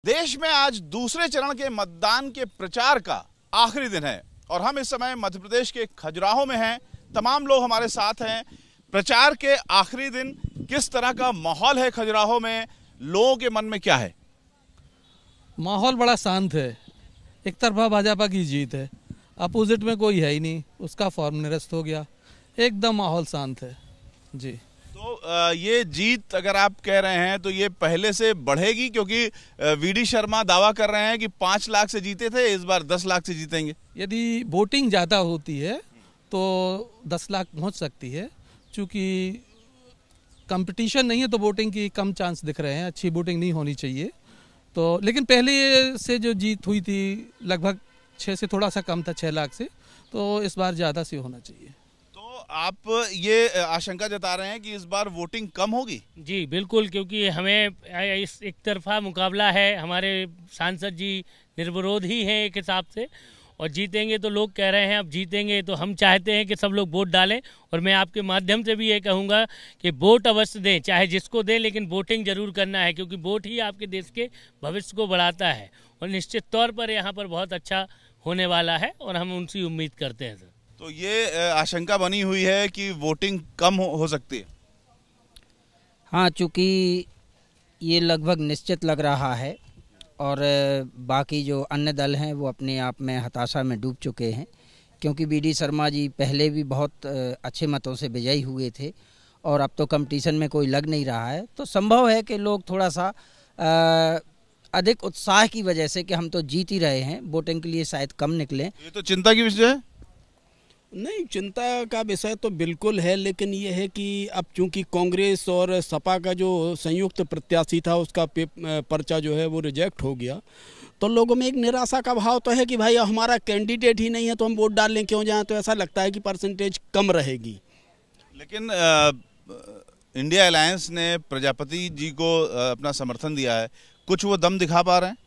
देश में आज दूसरे चरण के मतदान के प्रचार का आखिरी दिन है और हम इस समय मध्य प्रदेश के खजुराहो में हैं। तमाम लोग हमारे साथ हैं। प्रचार के आखिरी दिन किस तरह का माहौल है खजुराहो में, लोगों के मन में क्या है? माहौल बड़ा शांत है। एक तरफा भाजपा की जीत है, अपोजिट में कोई है ही नहीं, उसका फॉर्म निरस्त हो गया। एकदम माहौल शांत है जी। तो ये जीत अगर आप कह रहे हैं तो ये पहले से बढ़ेगी, क्योंकि वीडी शर्मा दावा कर रहे हैं कि 5 लाख से जीते थे, इस बार 10 लाख से जीतेंगे। यदि वोटिंग ज़्यादा होती है तो 10 लाख पहुंच सकती है। चूँकि कंपटीशन नहीं है तो वोटिंग की कम चांस दिख रहे हैं, अच्छी वोटिंग नहीं होनी चाहिए। तो लेकिन पहले से जो जीत हुई थी लगभग 6 से थोड़ा सा कम था, 6 लाख से, तो इस बार ज़्यादा से होना चाहिए। आप ये आशंका जता रहे हैं कि इस बार वोटिंग कम होगी? जी बिल्कुल, क्योंकि हमें इस एक तरफा मुकाबला है। हमारे सांसद जी निर्विरोध ही हैं एक हिसाब से, और जीतेंगे तो लोग कह रहे हैं अब जीतेंगे, तो हम चाहते हैं कि सब लोग वोट डालें। और मैं आपके माध्यम से भी ये कहूँगा कि वोट अवश्य दें, चाहे जिसको दें, लेकिन वोटिंग जरूर करना है, क्योंकि वोट ही आपके देश के भविष्य को बढ़ाता है। और निश्चित तौर पर यहाँ पर बहुत अच्छा होने वाला है और हम उनसे उम्मीद करते हैं सर। तो ये आशंका बनी हुई है कि वोटिंग कम हो सकती है। हाँ, चूँकि ये लगभग निश्चित लग रहा है और बाकी जो अन्य दल हैं वो अपने आप में हताशा में डूब चुके हैं, क्योंकि वीडी शर्मा जी पहले भी बहुत अच्छे मतों से विजयी हुए थे और अब तो कंपटीशन में कोई लग नहीं रहा है। तो संभव है कि लोग थोड़ा सा अधिक उत्साह की वजह से कि हम तो जीत ही रहे हैं, वोटिंग के लिए शायद कम निकलें। ये तो चिंता की विषय है। नहीं, चिंता का विषय तो बिल्कुल है, लेकिन ये है कि अब चूंकि कांग्रेस और सपा का जो संयुक्त प्रत्याशी था उसका पर्चा जो है वो रिजेक्ट हो गया, तो लोगों में एक निराशा का भाव तो है कि भाई हमारा कैंडिडेट ही नहीं है तो हम वोट डालने क्यों जाएं। तो ऐसा लगता है कि परसेंटेज कम रहेगी। लेकिन इंडिया अलायंस ने प्रजापति जी को अपना समर्थन दिया है, कुछ वो दम दिखा पा रहे हैं?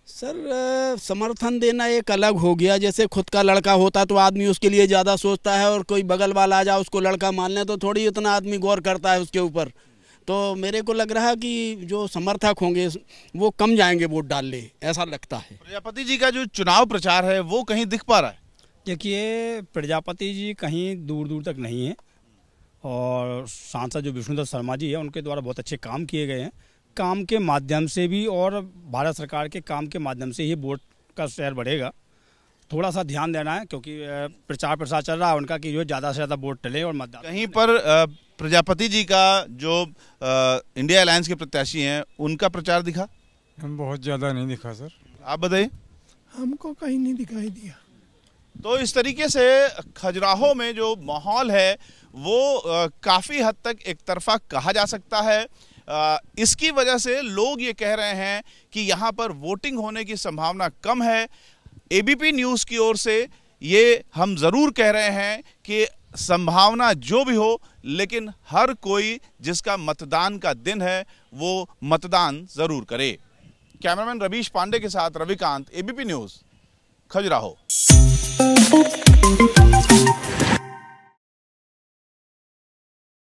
सर, समर्थन देना एक अलग हो गया। जैसे खुद का लड़का होता तो आदमी उसके लिए ज़्यादा सोचता है, और कोई बगल वाला आ जाए उसको लड़का मान ले तो थोड़ी इतना आदमी गौर करता है उसके ऊपर। तो मेरे को लग रहा है कि जो समर्थक होंगे वो कम जाएंगे वोट डालने, ऐसा लगता है। प्रजापति जी का जो चुनाव प्रचार है वो कहीं दिख पा रहा है? देखिए, प्रजापति जी कहीं दूर दूर तक नहीं है, और सांसद जो विष्णुदत्त शर्मा जी है उनके द्वारा बहुत अच्छे काम किए गए हैं। काम के माध्यम से भी और भारत सरकार के काम के माध्यम से ही वोट का शेयर बढ़ेगा। थोड़ा सा ध्यान देना है, क्योंकि प्रचार प्रसार चल रहा है उनका कि जो ज़्यादा से ज़्यादा वोट डले और मतदान। कहीं पर प्रजापति जी का जो इंडिया अलायंस के प्रत्याशी हैं उनका प्रचार दिखा? हम बहुत ज़्यादा नहीं दिखा सर। आप बताइए। हमको कहीं नहीं दिखाई दिया। तो इस तरीके से खजुराहो में जो माहौल है वो काफ़ी हद तक एक तरफा कहा जा सकता है। इसकी वजह से लोग ये कह रहे हैं कि यहाँ पर वोटिंग होने की संभावना कम है। एबीपी न्यूज़ की ओर से ये हम ज़रूर कह रहे हैं कि संभावना जो भी हो, लेकिन हर कोई जिसका मतदान का दिन है वो मतदान ज़रूर करे। कैमरामैन रवीश पांडे के साथ रविकांत, एबीपी न्यूज़, खजुराहो।